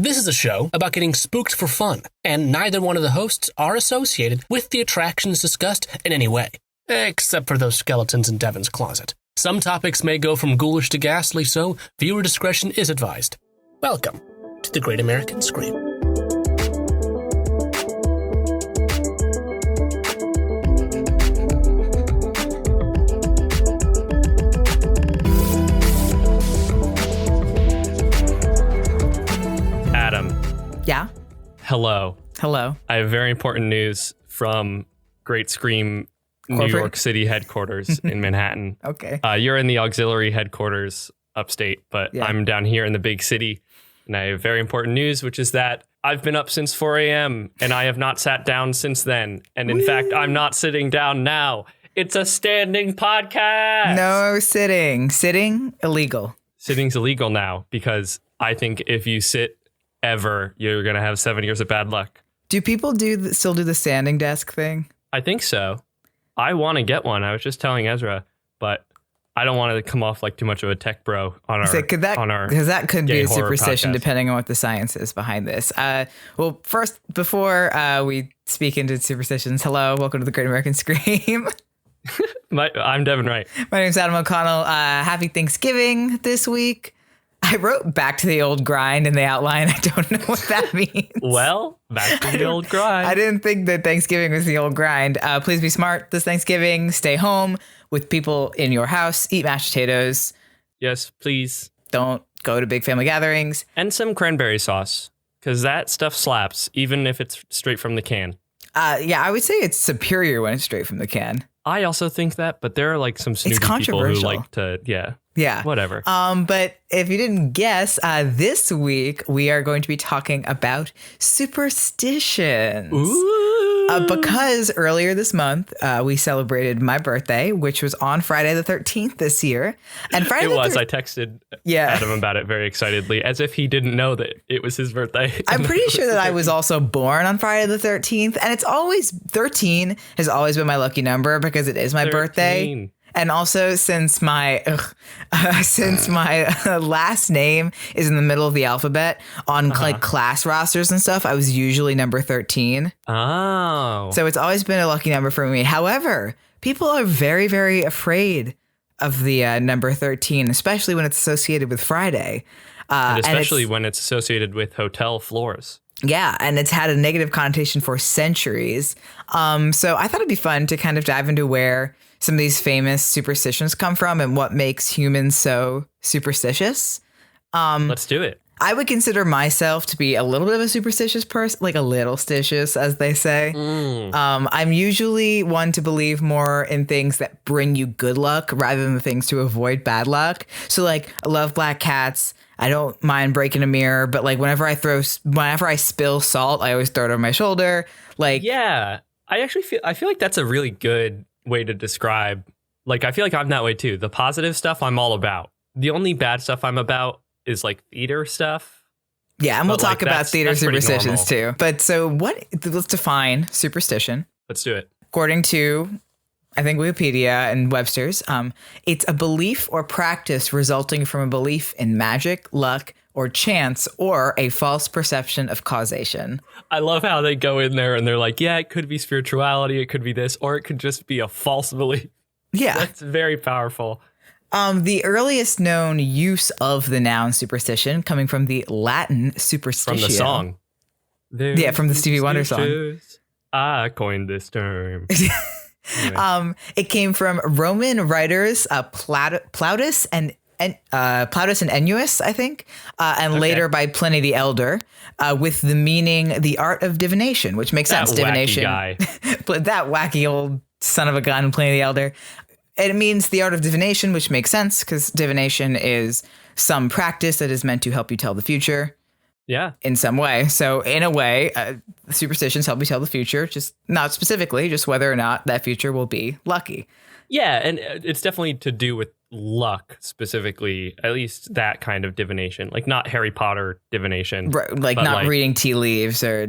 This is a show about getting spooked for fun, and neither one of the hosts are associated with the attractions discussed in any way, except for those skeletons in Devin's closet. Some topics may go from ghoulish to ghastly, so viewer discretion is advised. Welcome to the Great American Scream. Adam. Yeah? Hello. Hello. I have very important news from Great Scream New York City headquarters in Manhattan. Okay. You're in the auxiliary headquarters upstate, but Yeah. I'm down here in the big city. And I have very important news, which is that I've been up since 4 a.m. and I have not sat down since then. And in fact, I'm not sitting down now. It's a standing podcast. No sitting. Sitting, illegal. Sitting's illegal now because I think if you sit ever, you're going to have 7 years of bad luck. Do people still do the standing desk thing? I think so. I want to get one. I was just telling Ezra, but I don't want to come off like too much of a tech bro on our because that could be gay a horror superstition podcast. depending on what the science is behind this. Well, first, before we speak into superstitions, hello, welcome to the Great American Scream. I'm Devin Wright. My name's Adam O'Connell. Happy Thanksgiving this week. I wrote back to the old grind in the outline. I don't know what that means. Well, back to the old grind. I didn't think that Thanksgiving was the old grind. Please be smart this Thanksgiving. Stay home with people in your house. Eat mashed potatoes. Yes, please. Don't go to big family gatherings. And some cranberry sauce, because that stuff slaps, even if it's straight from the can. Yeah, I would say it's superior when it's straight from the can. I also think that, but there are like some snooty people who like to, Yeah. whatever. But if you didn't guess, this week we are going to be talking about superstitions. Ooh. Because earlier this month, we celebrated my birthday, which was on Friday the 13th this year. And Friday I texted Adam about it very excitedly, as if he didn't know that it was his birthday. I'm pretty sure that I was also born on Friday the 13th. And it's always 13 has always been my lucky number because it is my birthday. And also, since my last name is in the middle of the alphabet on like class rosters and stuff, I was usually number 13. Oh. So it's always been a lucky number for me. However, people are very, very afraid of the number 13, especially when it's associated with Friday. And especially when it's associated with hotel floors. Yeah, and it's had a negative connotation for centuries. So I thought it'd be fun to kind of dive into where some of these famous superstitions come from and what makes humans so superstitious. Let's do it. I would consider myself to be a little bit of a superstitious person, like a little stitious, as they say. I'm usually one to believe more in things that bring you good luck rather than the things to avoid bad luck. So like, I love black cats. I don't mind breaking a mirror, but like whenever I spill salt, I always throw it over my shoulder. Like, yeah, I feel like that's a really good way to describe. Like, I feel like I'm that way too. The positive stuff I'm all about. The only bad stuff I'm about is like theater stuff. Yeah, and we'll talk about theater superstitions too. But so let's define superstition. Let's do it. According to, I think, Wikipedia and Webster's, it's a belief or practice resulting from a belief in magic, luck, or chance, or a false perception of causation. I love how they go in there and they're like, yeah, it could be spirituality, it could be this, or it could just be a false belief. Yeah. That's very powerful. The earliest known use of the noun superstition coming from the Latin superstitio. From the song. Yeah, from the Stevie Wonder song. I coined this term. Anyway. It came from Roman writers Plautus and Ennius, I think, and later by Pliny the Elder, with the meaning the art of divination, which makes sense. Divination, guy. That wacky old son of a gun, Pliny the Elder. It means the art of divination, which makes sense because divination is some practice that is meant to help you tell the future. Yeah. In some way. So in a way, superstitions help you tell the future, just not specifically, just whether or not that future will be lucky. Yeah, and it's definitely to do with luck specifically, at least that kind of divination, like not Harry Potter divination. Right, like not reading tea leaves or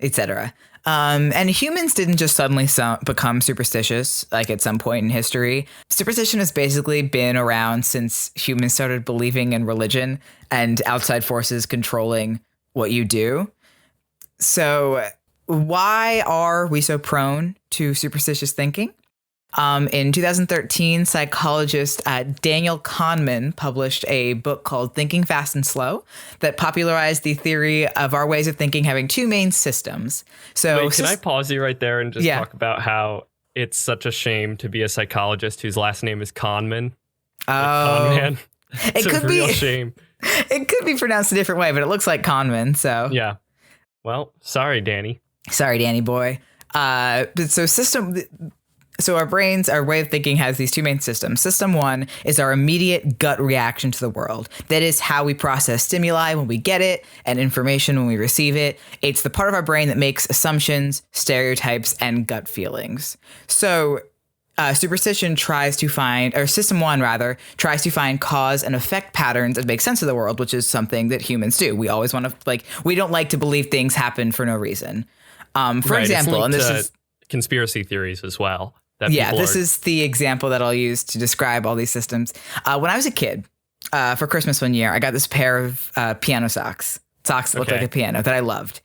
etc. And humans didn't just suddenly become superstitious, like at some point in history. Superstition has basically been around since humans started believing in religion and outside forces controlling what you do. So why are we so prone to superstitious thinking? In 2013, psychologist Daniel Kahneman published a book called Thinking Fast and Slow that popularized the theory of our ways of thinking having two main systems. So wait, can I pause you right there and just talk about how it's such a shame to be a psychologist whose last name is Kahneman? Kahneman. It's a real shame. It could be pronounced a different way, but it looks like Kahneman. So yeah. Well, sorry, Danny. Sorry, Danny boy. So our brains, our way of thinking has these two main systems. System one is our immediate gut reaction to the world. That is how we process stimuli when we get it and information when we receive it. It's the part of our brain that makes assumptions, stereotypes, and gut feelings. So superstition tries to find, or system one rather, tries to find cause and effect patterns that make sense of the world, which is something that humans do. We always want to, we don't like to believe things happen for no reason. For example, and this is conspiracy theories as well. This is the example that I'll use to describe all these systems. When I was a kid, for Christmas one year, I got this pair of piano socks that looked like a piano that I loved.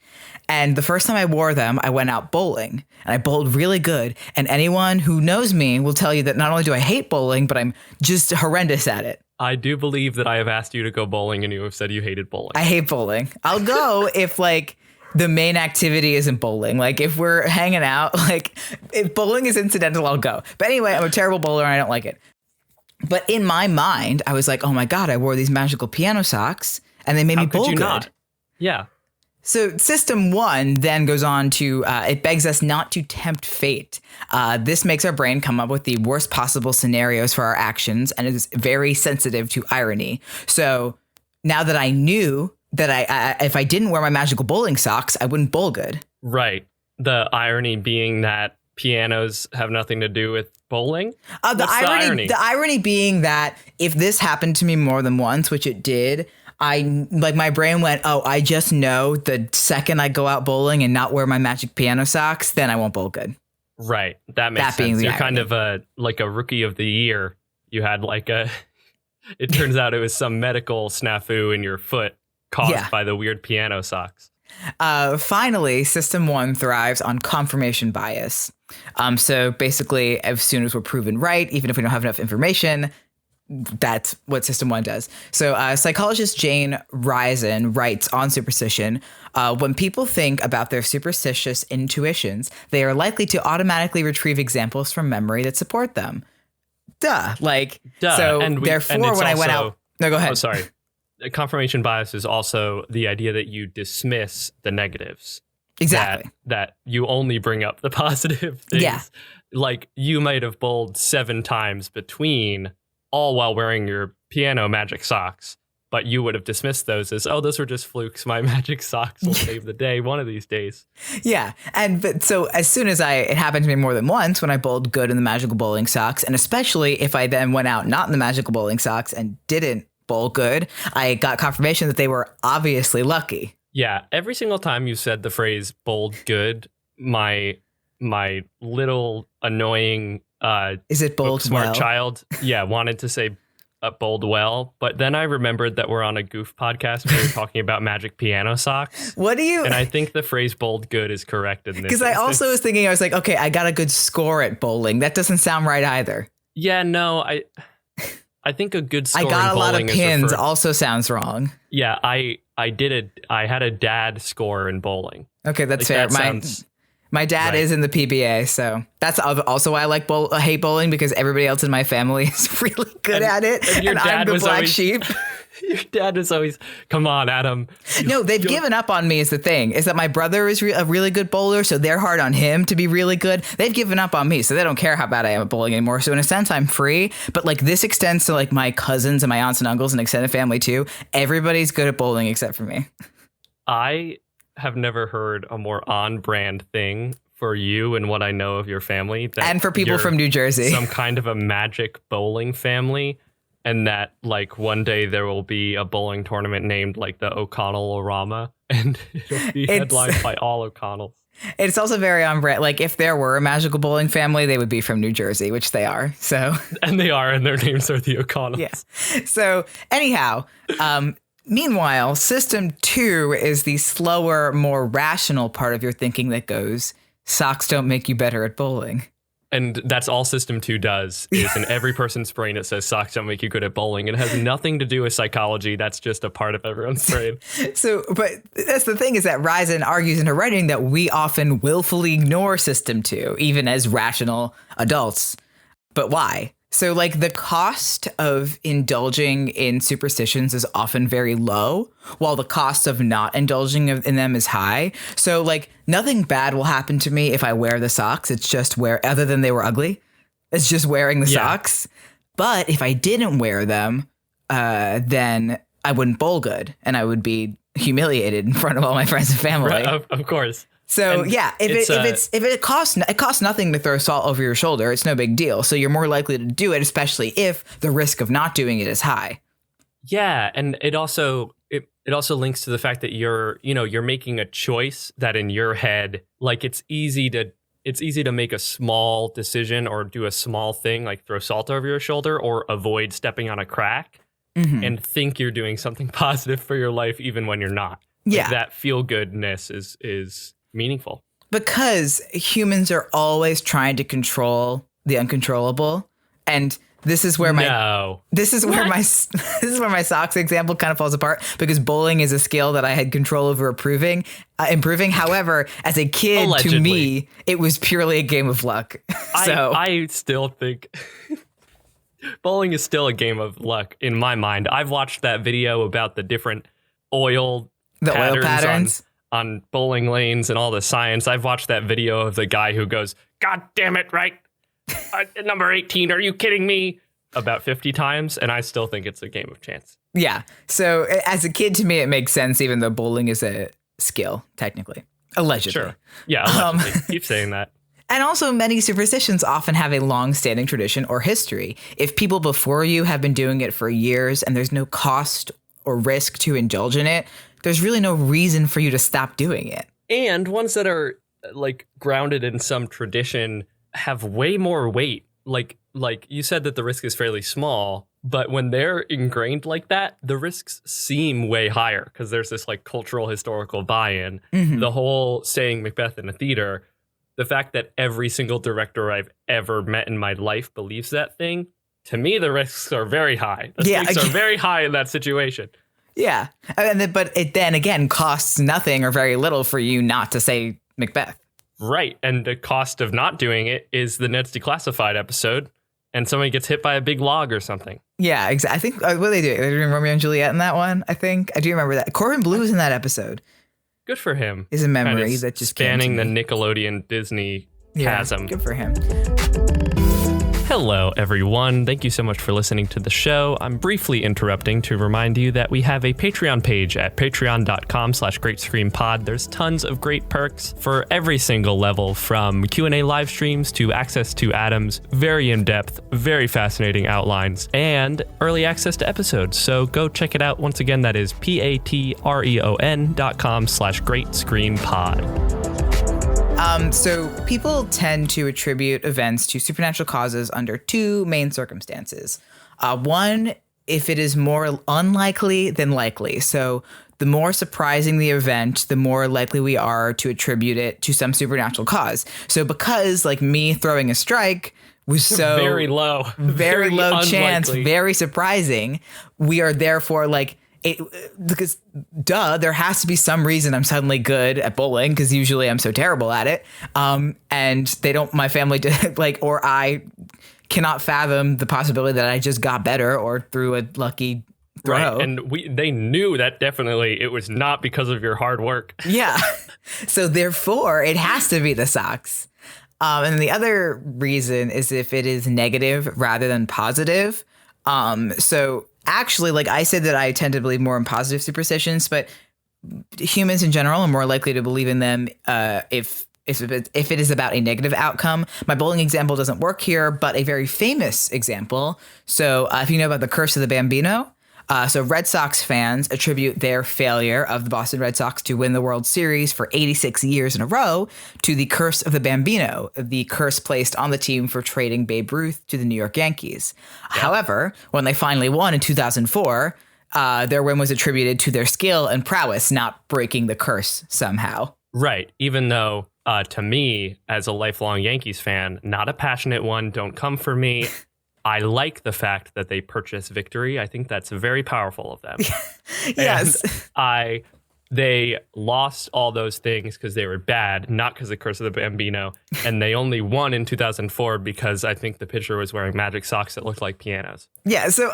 And the first time I wore them, I went out bowling and I bowled really good. And anyone who knows me will tell you that not only do I hate bowling, but I'm just horrendous at it. I do believe that I have asked you to go bowling and you have said you hated bowling. I hate bowling. I'll go if the main activity isn't bowling. Like if we're hanging out, if bowling is incidental, I'll go. But anyway, I'm a terrible bowler and I don't like it. But in my mind, I was like, oh my God, I wore these magical piano socks and they made me bowl good. Not? Yeah. So system one then goes on to, it begs us not to tempt fate. This makes our brain come up with the worst possible scenarios for our actions and is very sensitive to irony. So now that I knew that if I didn't wear my magical bowling socks, I wouldn't bowl good. Right. The irony being that pianos have nothing to do with bowling. The irony being that if this happened to me more than once, which it did, my brain went, oh, I just know the second I go out bowling and not wear my magic piano socks, then I won't bowl good. Right. That makes sense. You're kind of a rookie of the year. You had it turns out it was some medical snafu in your foot caused by the weird piano socks. Finally, system one thrives on confirmation bias. So basically, as soon as we're proven right, even if we don't have enough information, that's what system one does. So psychologist Jane Risen writes on superstition, when people think about their superstitious intuitions, they are likely to automatically retrieve examples from memory that support them. Duh. So therefore, when I went out... No, go ahead. Oh, sorry. Confirmation bias is also the idea that you dismiss the negatives. Exactly. That you only bring up the positive things. Yeah. Like you might have bowled 7 times between, all while wearing your piano magic socks, but you would have dismissed those as, oh, those were just flukes. My magic socks will save the day one of these days. Yeah. But so as soon as it happened to me more than once when I bowled good in the magical bowling socks, and especially if I then went out not in the magical bowling socks and didn't bowl good, I got confirmation that they were obviously lucky. Yeah, every single time you said the phrase bowled good, my little annoying is it bowled smart well? Child wanted to say bowled well, but then I remembered that we're on a goof podcast where we're talking about magic piano socks. And I think the phrase bowled good is correct in this. Because I also was thinking, I was like, okay, I got a good score at bowling. That doesn't sound right either. Yeah, no, I think a good score I got in a lot of pins also sounds wrong. Yeah, I had a dad score in bowling. Okay, that's fair. My dad is in the PBA, so that's also why I hate bowling, because everybody else in my family is really good at it, and I'm the black sheep. Your dad was always, come on, Adam. No, they've given up on me is the thing, is that my brother is a really good bowler, so they're hard on him to be really good. They've given up on me, so they don't care how bad I am at bowling anymore. So in a sense, I'm free, but this extends to my cousins and my aunts and uncles and extended family too. Everybody's good at bowling except for me. I have never heard a more on-brand thing for you and what I know of your family. And for people from New Jersey. Some kind of a magic bowling family. And that one day there will be a bowling tournament named the O'Connell-orama, and it'll be headlined by all O'Connells. It's also very on brand. If there were a magical bowling family, they would be from New Jersey, which they are. So and they are, and their names are the O'Connells. Yes. So anyhow, Meanwhile, system 2 is the slower, more rational part of your thinking that goes, socks don't make you better at bowling. And that's all System 2 does, is in every person's brain it says socks don't make you good at bowling. It has nothing to do with psychology. That's just a part of everyone's brain. So, but that's the thing, is that Ryzen argues in her writing that we often willfully ignore System 2, even as rational adults. But why? So, like, the cost of indulging in superstitions is often very low, while the cost of not indulging in them is high. So, like, nothing bad will happen to me if I wear the socks. It's just other than they were ugly, it's just wearing the socks. But if I didn't wear them, then I wouldn't bowl good, and I would be humiliated in front of all my friends and family. Right, of course. So And yeah, if it costs nothing to throw salt over your shoulder, it's no big deal. So you're more likely to do it, especially if the risk of not doing it is high. Yeah, and it also links to the fact that you're making a choice that in your head, like, it's easy to make a small decision or do a small thing, like throw salt over your shoulder or avoid stepping on a crack, and think you're doing something positive for your life even when you're not. Yeah, like, that feel goodness is meaningful. Because humans are always trying to control the uncontrollable, and this is where my socks example kind of falls apart, because bowling is a skill that I had control over improving. However, as a kid, allegedly, to me, it was purely a game of luck. So I still think bowling is still a game of luck in my mind. I've watched that video about the different oil patterns on bowling lanes and all the science. I've watched that video of the guy who goes, "God damn it, right? Number 18, are you kidding me?" about 50 times, and I still think it's a game of chance. Yeah. So as a kid, to me, it makes sense, even though bowling is a skill, technically. Allegedly. Sure. Yeah, allegedly. Keep saying that. And also, many superstitions often have a long-standing tradition or history. If people before you have been doing it for years and there's no cost or risk to indulge in it, there's really no reason for you to stop doing it. And ones that are, like, grounded in some tradition have way more weight. Like you said that the risk is fairly small, but when they're ingrained like that, the risks seem way higher because there's this, like, cultural historical buy-in. The whole saying Macbeth in a theater, the fact that every single director I've ever met in my life believes that thing, to me, the risks are very high. The stakes are very high in that situation. Yeah. But it then again costs nothing or very little for you not to say Macbeth. Right. And the cost of not doing it is the Ned's Declassified episode, and somebody gets hit by a big log or something. Yeah, exactly. I think, what do they do? They're doing Romeo and Juliet in that one, I think. I do remember that. Corbin Blue was in that episode. Good for him. Is a memory that just spanning the Nickelodeon Disney chasm. Good for him. Hello, everyone. Thank you so much for listening to the show. I'm briefly interrupting to remind you that we have a Patreon page at patreon.com/greatscreenpod. There's tons of great perks for every single level, from Q&A live streams to access to Adam's very in-depth, very fascinating outlines, and early access to episodes. So go check it out. Once again, that is patreon.com/greatscreenpod. So people tend to attribute events to supernatural causes under two main circumstances. One, if it is more unlikely than likely. So the more surprising the event, the more likely we are to attribute it to some supernatural cause. So because, like, me throwing a strike was so very low chance, very surprising, we are therefore like, because there has to be some reason I'm suddenly good at bowling, because usually I'm so terrible at it. And my family did, like, or I cannot fathom the possibility that I just got better or threw a lucky throw. Right. And they knew that definitely it was not because of your hard work. Yeah. So therefore it has to be the socks. And the other reason is if it is negative rather than positive. So actually, like, I said that I tend to believe more in positive superstitions, but humans in general are more likely to believe in them if it is about a negative outcome. My bowling example doesn't work here, but a very famous example. So if you know about the curse of the Bambino, so Red Sox fans attribute their failure of the Boston Red Sox to win the World Series for 86 years in a row to the curse of the Bambino, the curse placed on the team for trading Babe Ruth to the New York Yankees. Yeah. However, when they finally won in 2004, their win was attributed to their skill and prowess, not breaking the curse somehow. Right. Even though, to me, as a lifelong Yankees fan, not a passionate one, don't come for me. I like the fact that they purchase victory. I think that's very powerful of them. Yes. And they lost all those things because they were bad, not because of the Curse of the Bambino. And they only won in 2004 because I think the pitcher was wearing magic socks that looked like pianos. Yeah. So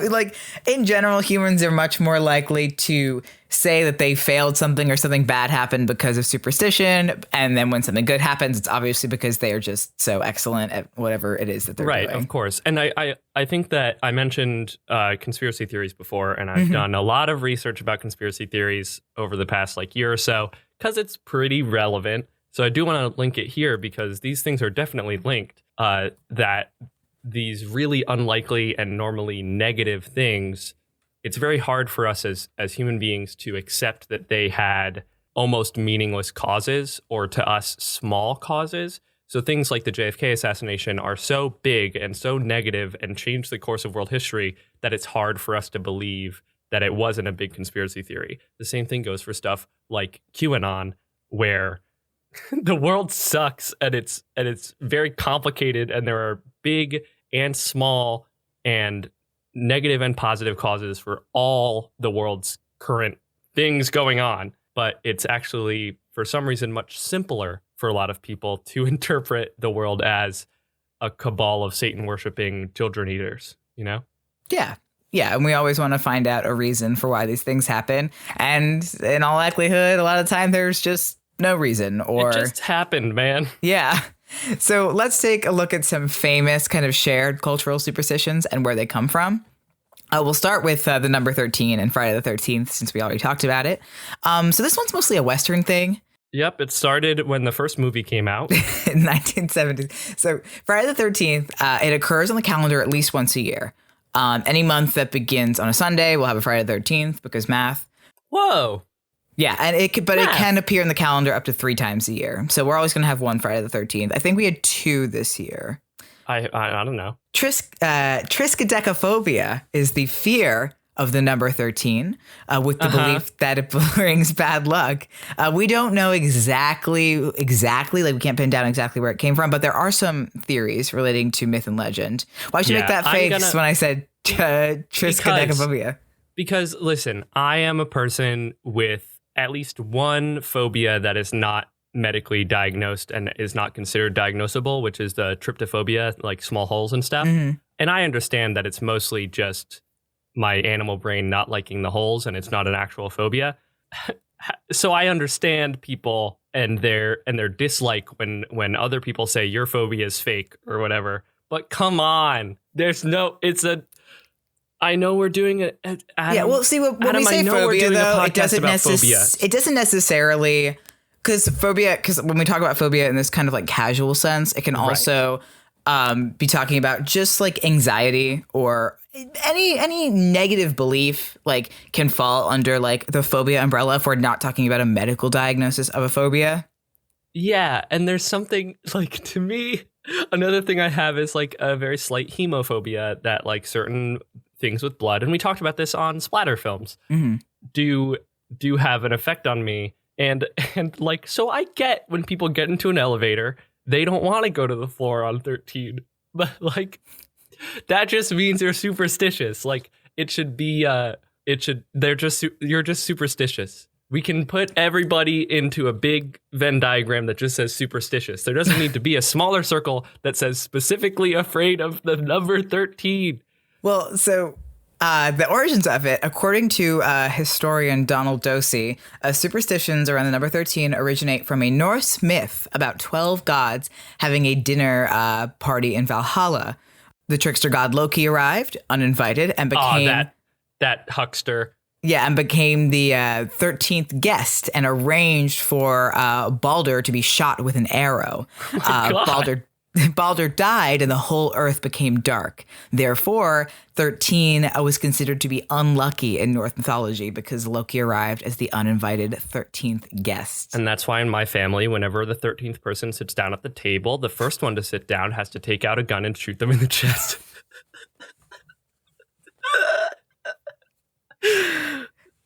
like in general, humans are much more likely to say that they failed something or something bad happened because of superstition. And then when something good happens, it's obviously because they are just so excellent at whatever it is that they're doing. Right, of course. And I think that I mentioned conspiracy theories before, and I've done a lot of research about conspiracy theories over the past year or so because it's pretty relevant. So I do want to link it here because these things are definitely linked, that these really unlikely and normally negative things, it's very hard for us as human beings to accept that they had almost meaningless causes, or to us, small causes. So things like the JFK assassination are so big and so negative and changed the course of world history that it's hard for us to believe that it wasn't a big conspiracy theory. The same thing goes for stuff like QAnon, where the world sucks and it's very complicated, and there are big and small and negative and positive causes for all the world's current things going on. But it's actually, for some reason, much simpler for a lot of people to interpret the world as a cabal of Satan-worshipping children eaters, you know? Yeah. Yeah. And we always want to find out a reason for why these things happen. And in all likelihood, a lot of the time, there's just no reason. Or it just happened, man. Yeah. So let's take a look at some famous kind of shared cultural superstitions and where they come from. We'll start with the number 13 and Friday the 13th, since we already talked about it. So this one's mostly a Western thing. Yep, it started when the first movie came out. In 1970. So Friday the 13th, it occurs on the calendar at least once a year. Any month that begins on a Sunday will have a Friday the 13th because math. Whoa. Yeah, and it can appear in the calendar up to 3 times a year. So we're always going to have one Friday the 13th. I think we had 2 this year. I don't know. Triskaidekaphobia is the fear of the number 13, with the belief that it brings bad luck. We don't know exactly, like we can't pin down exactly where it came from, but there are some theories relating to myth and legend. Why'd you make that face when I said Triskaidekaphobia? Because listen, I am a person with at least one phobia that is not medically diagnosed and is not considered diagnosable, which is the tryptophobia, like small holes and stuff. And I understand that it's mostly just my animal brain not liking the holes and it's not an actual phobia. So I understand people and their dislike when other people say your phobia is fake or whatever. But come on, I know we're doing it. Yeah, well, see, when we say phobia, though, it doesn't necessarily, because when we talk about phobia in this kind of like casual sense, it can also be talking about just like anxiety or any negative belief, like can fall under like the phobia umbrella if we're not talking about a medical diagnosis of a phobia. Yeah, and there's something like, to me, another thing I have is like a very slight hemophobia, that like certain things with blood, and we talked about this on splatter films, do have an effect on me. And like, so I get when people get into an elevator, they don't want to go to the floor on 13, but like, that just means you're superstitious. Like, it should be, you're just superstitious. We can put everybody into a big Venn diagram that just says superstitious. There doesn't need to be a smaller circle that says specifically afraid of the number 13. Well, so the origins of it, according to historian Donald Dosey, superstitions around the number 13 originate from a Norse myth about 12 gods having a dinner party in Valhalla. The trickster god Loki arrived uninvited and became that huckster. Yeah, and became the 13th guest and arranged for Balder to be shot with an arrow. Balder died and the whole earth became dark. Therefore, 13 was considered to be unlucky in Norse mythology because Loki arrived as the uninvited 13th guest. And that's why in my family, whenever the 13th person sits down at the table, the first one to sit down has to take out a gun and shoot them in the chest.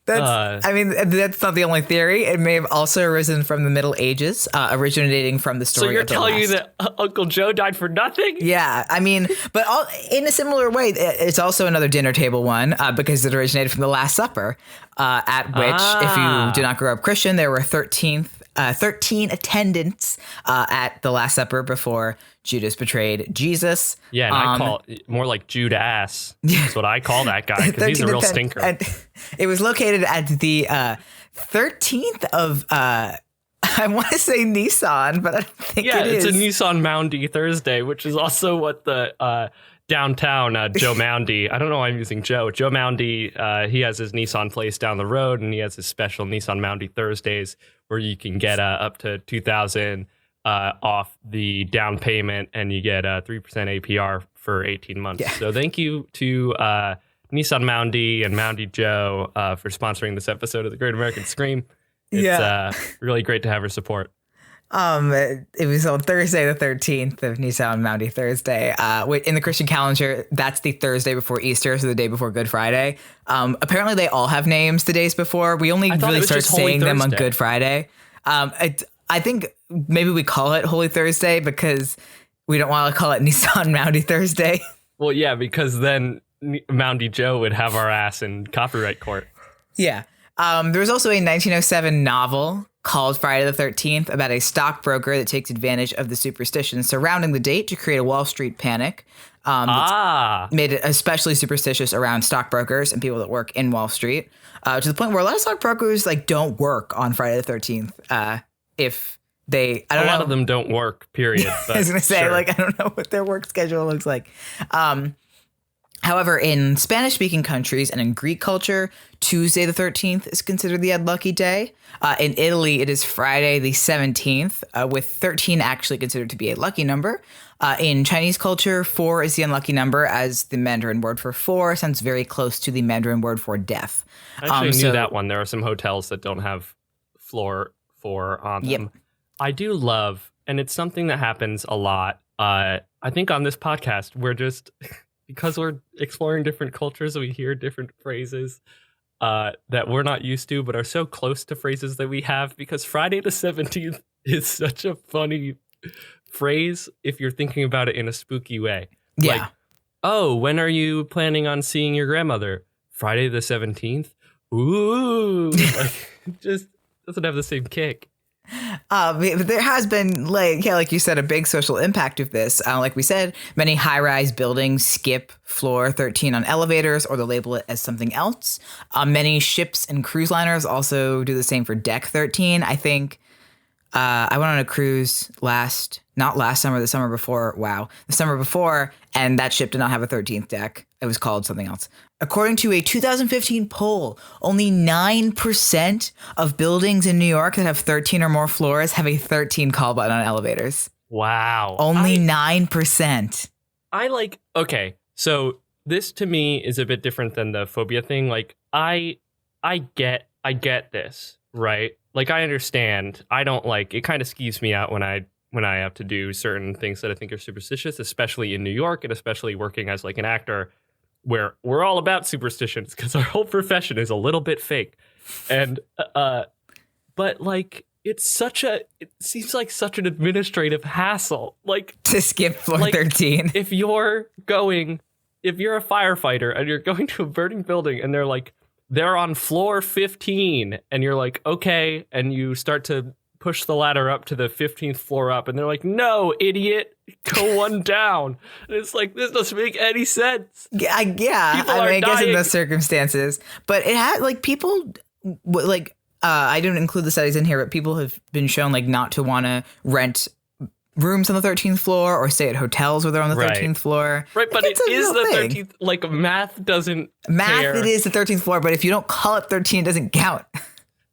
That's not the only theory. It may have also arisen from the Middle Ages, originating from the story. So you're of the telling me last. that Uncle Joe died for nothing? Yeah, I mean, but in a similar way, it's also another dinner table one because it originated from the Last Supper, at which, if you did not grow up Christian, there were 13 attendants at the Last Supper before Judas betrayed Jesus. Yeah, and I call it more like Judas. That's what I call that guy because he's a real stinker. It was located at the 13th of, I want to say Nissan, but I don't think it is. Yeah, it's a Nissan Moundy Thursday, which is also what the downtown Joe Moundy. I don't know why I'm using Joe. Joe Moundy, he has his Nissan place down the road, and he has his special Nissan Moundy Thursdays where you can get up to $2,000 off the down payment, and you get 3% APR for 18 months. Yeah. So thank you to Nissan Moundy and Moundy Joe for sponsoring this episode of the Great American Scream. It's really great to have her support. It was on Thursday the 13th of Nissan Moundy Thursday. In the Christian calendar, that's the Thursday before Easter, so the day before Good Friday. Apparently, they all have names the days before. We only really start saying them on Good Friday. I think maybe we call it Holy Thursday because we don't want to call it Nissan Moundy Thursday. Well, yeah, because then Moundy Joe would have our ass in copyright court. Yeah. There was also a 1907 novel called Friday the 13th about a stockbroker that takes advantage of the superstitions surrounding the date to create a Wall Street panic. Made it especially superstitious around stockbrokers and people that work in Wall Street, to the point where a lot of stockbrokers don't work on Friday the 13th. If they, I don't know. A lot of them don't work, period. But I was going to say, sure. I don't know what their work schedule looks like. However, in Spanish-speaking countries and in Greek culture, Tuesday the 13th is considered the unlucky day. In Italy, it is Friday the 17th, with 13 actually considered to be a lucky number. In Chinese culture, 4 is the unlucky number, as the Mandarin word for 4 sounds very close to the Mandarin word for death. I actually knew that one. There are some hotels that don't have floor 4 on them. Yep. I do love, and it's something that happens a lot. I think on this podcast, we're just... because we're exploring different cultures, we hear different phrases that we're not used to, but are so close to phrases that we have. Because Friday the 17th is such a funny phrase if you're thinking about it in a spooky way. Yeah. Like, oh, when are you planning on seeing your grandmother? Friday the 17th? Ooh. It just doesn't have the same kick. There has been, like you said, a big social impact of this. Like we said, many high-rise buildings skip floor 13 on elevators, or they'll label it as something else. Many ships and cruise liners also do the same for deck 13. I think I went on a cruise not last summer, the summer before. Wow. The summer before, and that ship did not have a 13th deck. It was called something else. According to a 2015 poll, only 9% of buildings in New York that have 13 or more floors have a 13 call button on elevators. Wow. Only 9%. Okay, so this to me is a bit different than the phobia thing. Like, I get this, right? Like, I understand. I don't it kind of skeeves me out when I have to do certain things that I think are superstitious, especially in New York, and especially working as an actor, where we're all about superstitions because our whole profession is a little bit fake. And but it seems like such an administrative hassle, to skip floor 13. If you're a firefighter and you're going to a burning building and they're on floor 15, and you're like, okay, and you start to push the ladder up to the 15th floor up, and they're like, no, idiot, go one down. And it's this doesn't make any sense. I guess in those circumstances, but it had people I didn't include the studies in here, but people have been shown not to want to rent rooms on the 13th floor or stay at hotels where they're on the 13th floor. Right, but it is the 13th. Math doesn't care. It is the 13th floor, but if you don't call it 13, it doesn't count.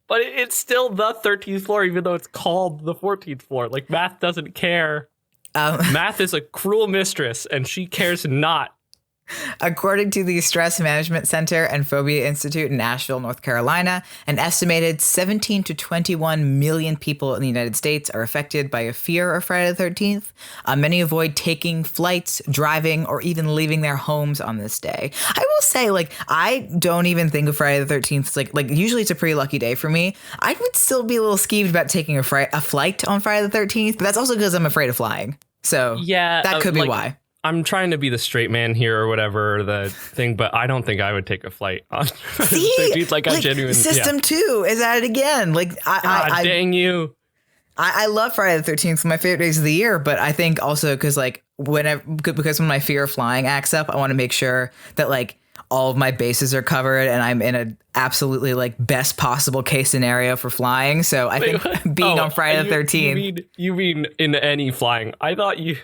But it's still the 13th floor, even though it's called the 14th floor. Math doesn't care. Math is a cruel mistress, and she cares not. According to the Stress Management Center and Phobia Institute in Nashville, North Carolina, an estimated 17 to 21 million people in the United States are affected by a fear of Friday the 13th. Many avoid taking flights, driving, or even leaving their homes on this day. I will say, like, I don't even think of Friday the 13th. It's like usually it's a pretty lucky day for me. I would still be a little skeeved about taking a flight on Friday the 13th, but that's also because I'm afraid of flying. So yeah, that could be why. I'm trying to be the straight man here or whatever the thing, but I don't think I would take a flight on See, 13th. Like a genuine System 2 is at it again. Like, dang you. I love Friday the 13th. It's my favorite days of the year, but I think also because when my fear of flying acts up, I want to make sure that like all of my bases are covered and I'm in a absolutely like best possible case scenario for flying. So I think being on Friday the 13th. You mean in any flying? I thought you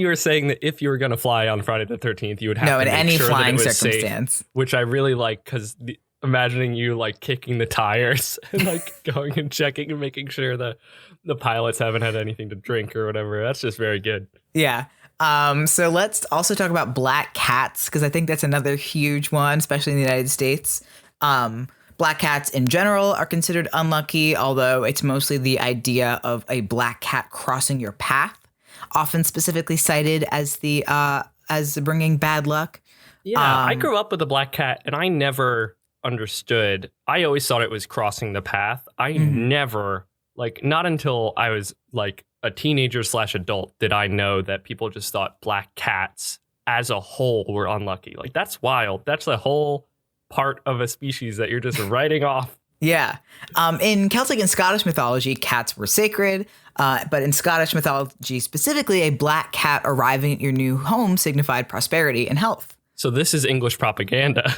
were saying that if you were going to fly on Friday the 13th, you would have to make any sure flying that it was circumstance, safe, which I really like because imagining you like kicking the tires and like going and checking and making sure the pilots haven't had anything to drink or whatever. That's just very good. Yeah. So let's also talk about black cats because I think that's another huge one, especially in the United States. Black cats in general are considered unlucky, although it's mostly the idea of a black cat crossing your path, often specifically cited as as bringing bad luck. Yeah, I grew up with a black cat, and I never understood. I always thought it was crossing the path. I never, not until I was like a teenager / adult did I know that people just thought black cats as a whole were unlucky. Like, that's wild. That's a whole part of a species that you're just writing off. Yeah. In Celtic and Scottish mythology, cats were sacred. But in Scottish mythology specifically, a black cat arriving at your new home signified prosperity and health. So this is English propaganda.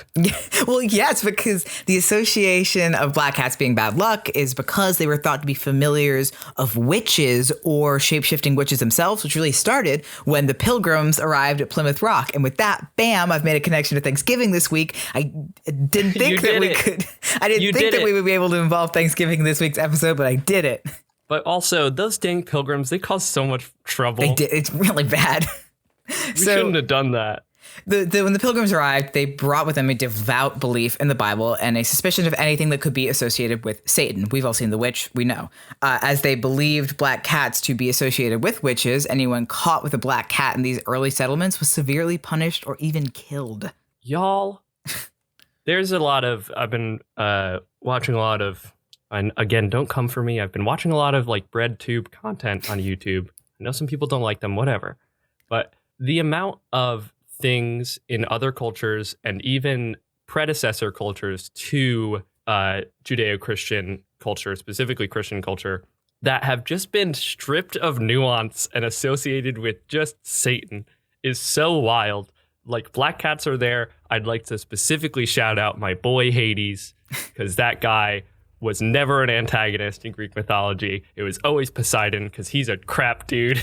Well, yes, because the association of black cats being bad luck is because they were thought to be familiars of witches or shape-shifting witches themselves, which really started when the Pilgrims arrived at Plymouth Rock. And with that, bam, I've made a connection to Thanksgiving this week. I didn't think that we could. I didn't think that we would be able to involve Thanksgiving in this week's episode, but I did it. But also, those dang Pilgrims, they caused so much trouble. They did. It's really bad. We shouldn't have done that. When the Pilgrims arrived, they brought with them a devout belief in the Bible and a suspicion of anything that could be associated with Satan. We've all seen The Witch, we know. As they believed black cats to be associated with witches, anyone caught with a black cat in these early settlements was severely punished or even killed. Y'all, there's a lot of, I've been watching a lot of, and again, don't come for me. I've been watching a lot of like bread tube content on YouTube. I know some people don't like them, whatever. But the amount of things in other cultures and even predecessor cultures to Judeo-Christian culture, specifically Christian culture, that have just been stripped of nuance and associated with just Satan is so wild. Like, black cats are there. I'd like to specifically shout out my boy Hades, because that guy was never an antagonist in Greek mythology. It was always Poseidon, because he's a crap dude.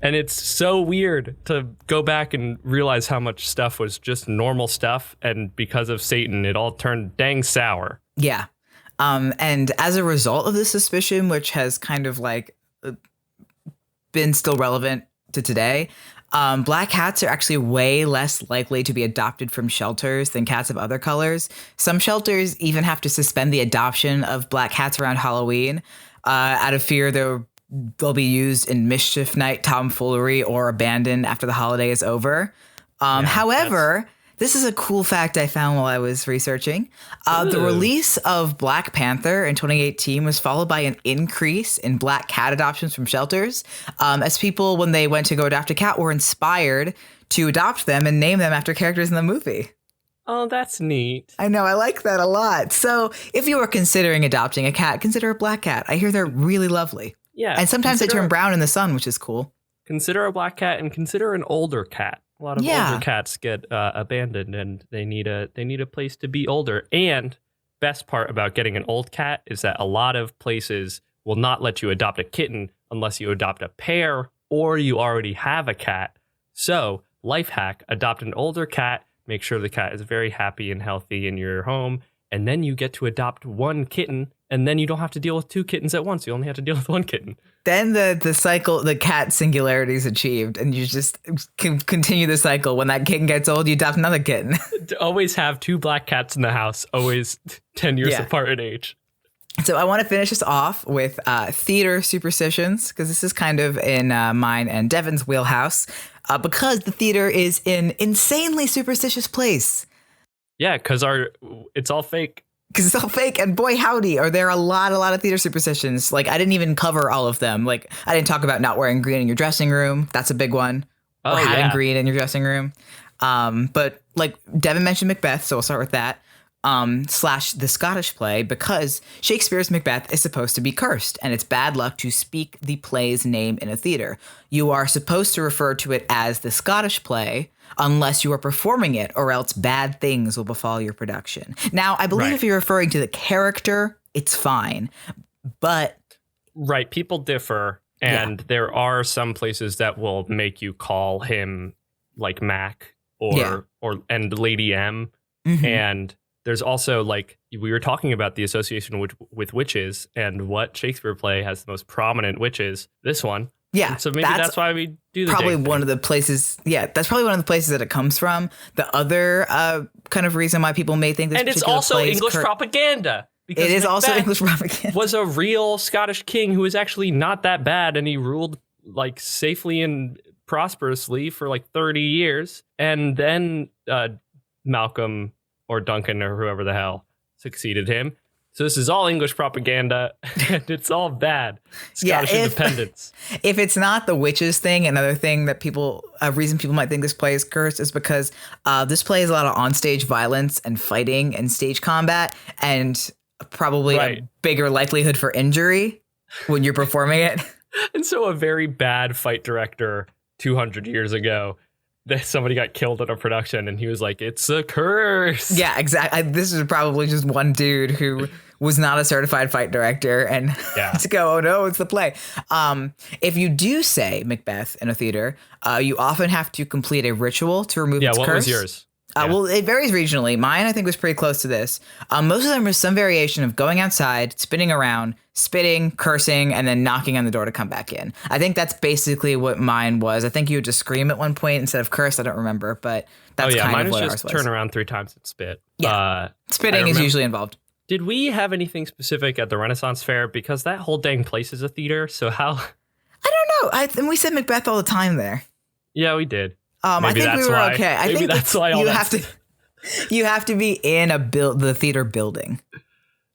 And it's so weird to go back and realize how much stuff was just normal stuff. And because of Satan, it all turned dang sour. Yeah. And as a result of this suspicion, which has kind of like been still relevant to today, black cats are actually way less likely to be adopted from shelters than cats of other colors. Some shelters even have to suspend the adoption of black cats around Halloween out of fear they'll be used in mischief night tomfoolery or abandoned after the holiday is over. However, this is a cool fact I found while I was researching. The release of Black Panther in 2018 was followed by an increase in black cat adoptions from shelters, as people, when they went to go adopt a cat, were inspired to adopt them and name them after characters in the movie. Oh, that's neat. I know. I like that a lot. So if you are considering adopting a cat, consider a black cat. I hear they're really lovely. Yeah. And sometimes they turn brown in the sun, which is cool. Consider a black cat and consider an older cat. A lot of older cats get abandoned and they need a place to be older. And best part about getting an old cat is that a lot of places will not let you adopt a kitten unless you adopt a pair or you already have a cat. So, life hack, adopt an older cat, make sure the cat is very happy and healthy in your home, and then you get to adopt one kitten and then you don't have to deal with 2 kittens at once. You only have to deal with 1 kitten. Then the cycle, the cat singularity is achieved, and you just can continue the cycle. When that kitten gets old, you adopt another kitten. To always have 2 black cats in the house, always 10 years apart in age. So I want to finish this off with theater superstitions, because this is kind of in mine and Devin's wheelhouse, because the theater is an insanely superstitious place. Yeah, because it's all fake. Because it's all fake, and boy howdy, are there a lot of theater superstitions. Like, I didn't even cover all of them. Like, I didn't talk about not wearing green in your dressing room. That's a big one. Or having green in your dressing room. But like Devin mentioned Macbeth, so we'll start with that. / the Scottish play, because Shakespeare's Macbeth is supposed to be cursed, and it's bad luck to speak the play's name in a theater. You are supposed to refer to it as the Scottish play unless you are performing it, or else bad things will befall your production. Now, I believe if you're referring to the character, it's fine, but... Right, people differ, and there are some places that will make you call him like Mac and Lady M, and... There's also, like, we were talking about the association with witches, and what Shakespeare play has the most prominent witches. This one. Yeah. So maybe that's why we do the probably one thing. Of the places. Yeah, that's probably one of the places that it comes from. The other kind of reason why people may think this, and it's also English propaganda. Because it is also English propaganda. Was a real Scottish king who was actually not that bad, and he ruled like safely and prosperously for like 30 years, and then Malcolm or Duncan or whoever the hell succeeded him. So this is all English propaganda, and it's all bad. Scottish independence. If it's not the witches thing, another thing that reason people might think this play is cursed is because this play has a lot of onstage violence and fighting and stage combat, and probably a bigger likelihood for injury when you're performing it. And so a very bad fight director 200 years ago, somebody got killed in a production, and he was like, it's a curse. Yeah, exactly. This is probably just one dude who was not a certified fight director, and to go, oh no, it's the play. If you do say Macbeth in a theater, you often have to complete a ritual to remove its curse. Yeah, what was yours? Well, it varies regionally. Mine, I think, was pretty close to this. Most of them was some variation of going outside, spinning around, spitting, cursing, and then knocking on the door to come back in. I think that's basically what mine was. I think you would just scream at one point instead of curse. I don't remember, but that's kind of what ours was. Turn around 3 times and spit. Yeah, spitting is usually involved. Did we have anything specific at the Renaissance Fair? Because that whole dang place is a theater, so how? I don't know. And we said Macbeth all the time there. Yeah, we did. I think we were okay. I think that's why you have to be in the theater building.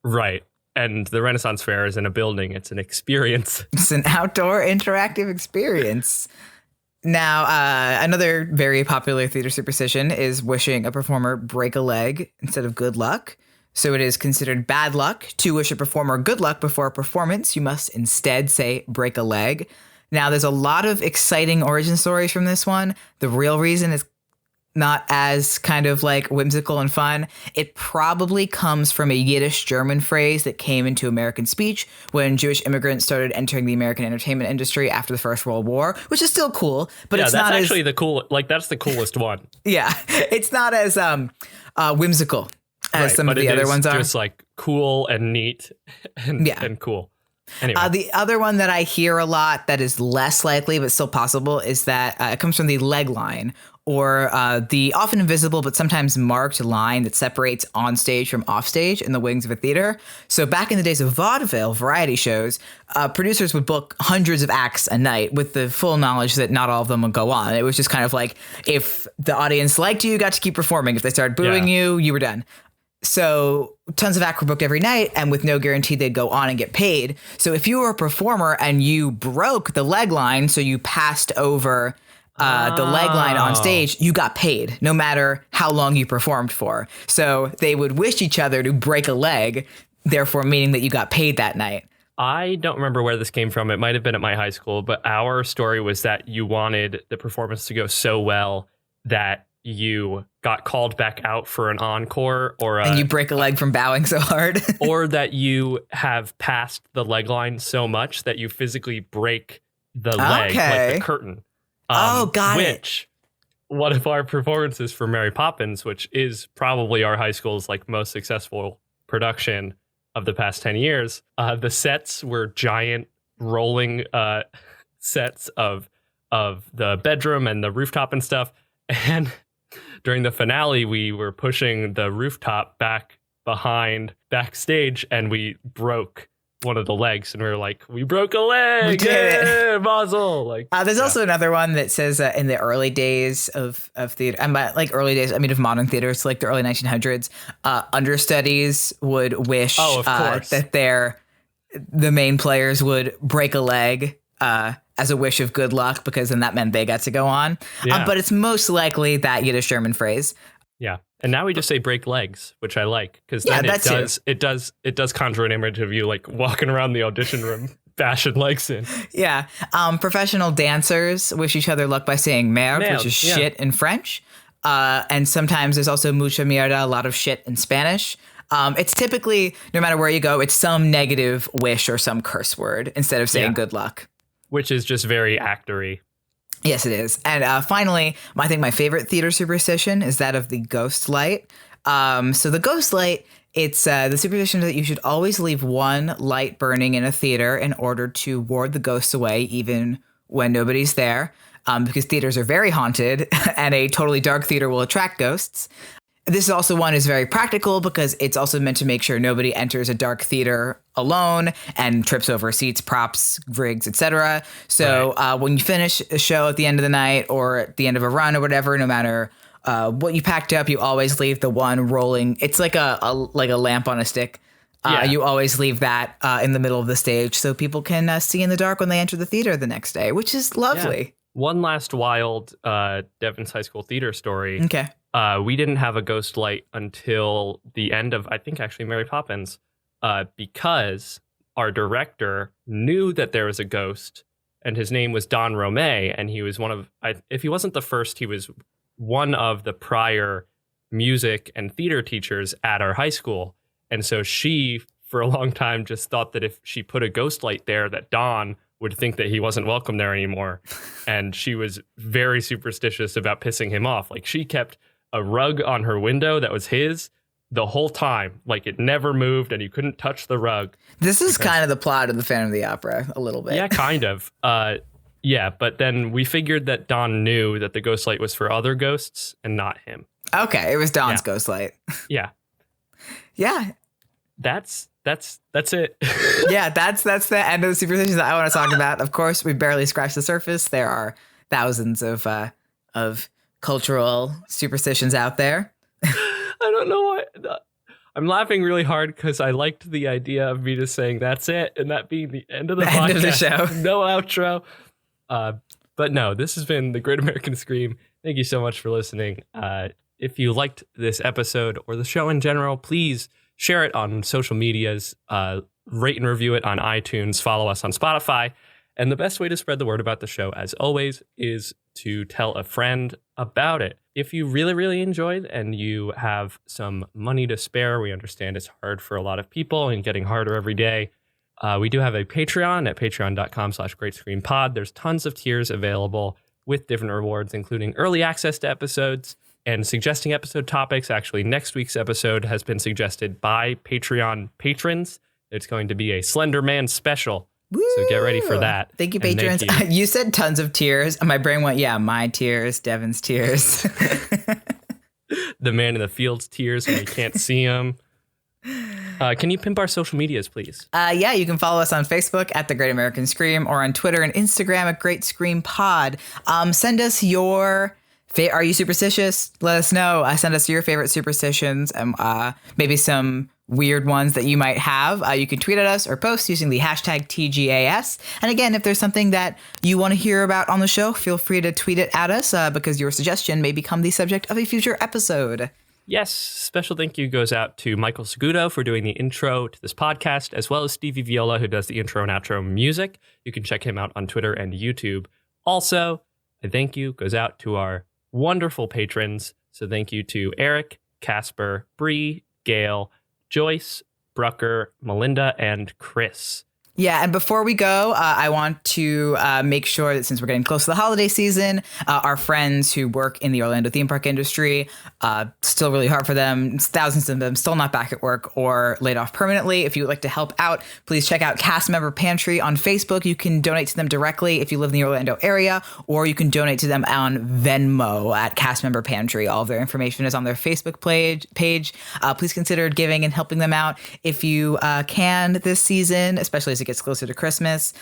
Right. And the Renaissance Fair is in a building. It's an experience. It's an outdoor interactive experience. Now, another very popular theater superstition is wishing a performer break a leg instead of good luck. So it is considered bad luck to wish a performer good luck before a performance. You must instead say break a leg. Now, there's a lot of exciting origin stories from this one. The real reason is not as kind of like whimsical and fun. It probably comes from a Yiddish German phrase that came into American speech when Jewish immigrants started entering the American entertainment industry after the First World War, which is still cool, but it's not actually that's the coolest one. Yeah, it's not as whimsical as some of the other ones are. Just like cool and neat and cool. Anyway. The other one that I hear a lot that is less likely but still possible is that it comes from the leg line, or the often invisible but sometimes marked line that separates on stage from off stage in the wings of a theater. So back in the days of vaudeville variety shows, producers would book hundreds of acts a night with the full knowledge that not all of them would go on. It was just kind of like, if the audience liked you got to keep performing. If they started booing you were done. So tons of acts were booked every night, and with no guarantee they'd go on and get paid. So if you were a performer and you broke the leg line, so you passed over the leg line on stage, you got paid no matter how long you performed for. So they would wish each other to break a leg, therefore meaning that you got paid that night. I don't remember where this came from. It might have been at my high school, but our story was that you wanted the performance to go so well that you got called back out for an encore, and you break a leg from bowing so hard, or that you have passed the leg line so much that you physically break the leg, like the curtain. Got it. Which one of our performances for Mary Poppins, which is probably our high school's like most successful production, of the past 10 years. The sets were giant rolling sets of the bedroom and the rooftop and stuff. And during the finale, we were pushing the rooftop back behind backstage, and we broke one of the legs, and we were like, we broke a leg. We did it. Mazel. Like, there's also another one that says in the early days of theater, and by like early days, I mean of modern theater, it's like the early 1900s, understudies would wish that the main players would break a leg as a wish of good luck, because then that meant they got to go on. Yeah. But it's most likely that Yiddish German phrase. Yeah. And now we just say break legs, which I like, because then it does conjure an image of you like walking around the audition room bashing legs in. Yeah. Professional dancers wish each other luck by saying merde, which is shit in French. And sometimes there's also mucha mierda, a lot of shit in Spanish. It's typically, no matter where you go, it's some negative wish or some curse word instead of saying good luck. Which is just very actory. Yes, it is. And finally, I think my favorite theater superstition is that of the ghost light. So the ghost light, it's the superstition that you should always leave one light burning in a theater in order to ward the ghosts away, even when nobody's there, because theaters are very haunted and a totally dark theater will attract ghosts. This is also one is very practical because it's also meant to make sure nobody enters a dark theater alone and trips over seats, props, rigs, etc. So when you finish a show at the end of the night or at the end of a run or whatever, no matter what you packed up, you always leave the one rolling. It's like a lamp on a stick. You always leave that in the middle of the stage so people can see in the dark when they enter the theater the next day, which is lovely. Yeah. One last wild Devin's high school theater story. Okay. We didn't have a ghost light until the end of, I think, actually Mary Poppins, because our director knew that there was a ghost, and his name was Don Romay, and he was if he wasn't the first, he was one of the prior music and theater teachers at our high school. And so she, for a long time, just thought that if she put a ghost light there, that Don would think that he wasn't welcome there anymore. And she was very superstitious about pissing him off. Like, she kept a rug on her window that was his the whole time. Like, it never moved and you couldn't touch the rug. This is kind of the plot of the Phantom of the Opera a little bit. Yeah, kind of. Yeah, but then we figured that Don knew that the ghost light was for other ghosts and not him. Okay, it was Don's ghost light. Yeah. Yeah. That's it. Yeah, that's the end of the superstitions that I want to talk about. Of course, we barely scratched the surface. There are thousands of cultural superstitions out there. I don't know why. I'm laughing really hard because I liked the idea of me just saying that's it and that being the end of the podcast. End of the show. No outro. But no, this has been The Great American Scream. Thank you so much for listening. If you liked this episode or the show in general, please share it on social medias, rate and review it on iTunes, follow us on Spotify. And the best way to spread the word about the show, as always, is to tell a friend about it. If you really, really enjoyed and you have some money to spare, we understand it's hard for a lot of people and getting harder every day. We do have a Patreon at patreon.com/greatscreenpod. There's tons of tiers available with different rewards, including early access to episodes and suggesting episode topics. Actually, next week's episode has been suggested by Patreon patrons. It's going to be a Slender Man special. Woo! So get ready for that. Thank you, patrons. You said tons of tears, and my brain went, yeah, my tears, Devin's tears. The man in the field's tears when you can't see him. Can you pimp our social medias, please? Yeah, you can follow us on Facebook at The Great American Scream or on Twitter and Instagram at Great Scream Pod. Send us your... Are you superstitious? Let us know. Send us your favorite superstitions and maybe some weird ones that you might have. You can tweet at us or post using the hashtag TGAS. And again, if there's something that you want to hear about on the show, feel free to tweet it at us because your suggestion may become the subject of a future episode. Yes, special thank you goes out to Michael Segudo for doing the intro to this podcast, as well as Stevie Viola, who does the intro and outro music. You can check him out on Twitter and YouTube. Also, a thank you goes out to our wonderful patrons. So thank you to Eric, Casper, Bree, Gail, Joyce, Brucker, Melinda, and Chris. Yeah, and before we go, I want to make sure that since we're getting close to the holiday season, our friends who work in the Orlando theme park industry, still really hard for them. Thousands of them still not back at work or laid off permanently. If you would like to help out, please check out Cast Member Pantry on Facebook. You can donate to them directly if you live in the Orlando area, or you can donate to them on Venmo at Cast Member Pantry. All of their information is on their Facebook page. Please consider giving and helping them out if you can this season, especially as it gets closer to Christmas,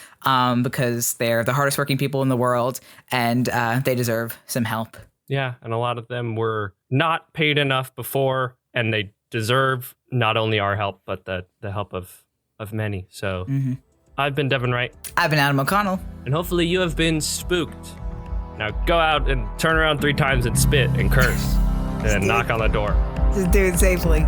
because they're the hardest working people in the world, and they deserve some help. Yeah, and a lot of them were not paid enough before, and they deserve not only our help, but the help of many. So I've been Devin Wright. I've been Adam O'Connell. And hopefully you have been spooked. Now go out and turn around 3 times and spit and curse, and then knock on the door. Just do it safely.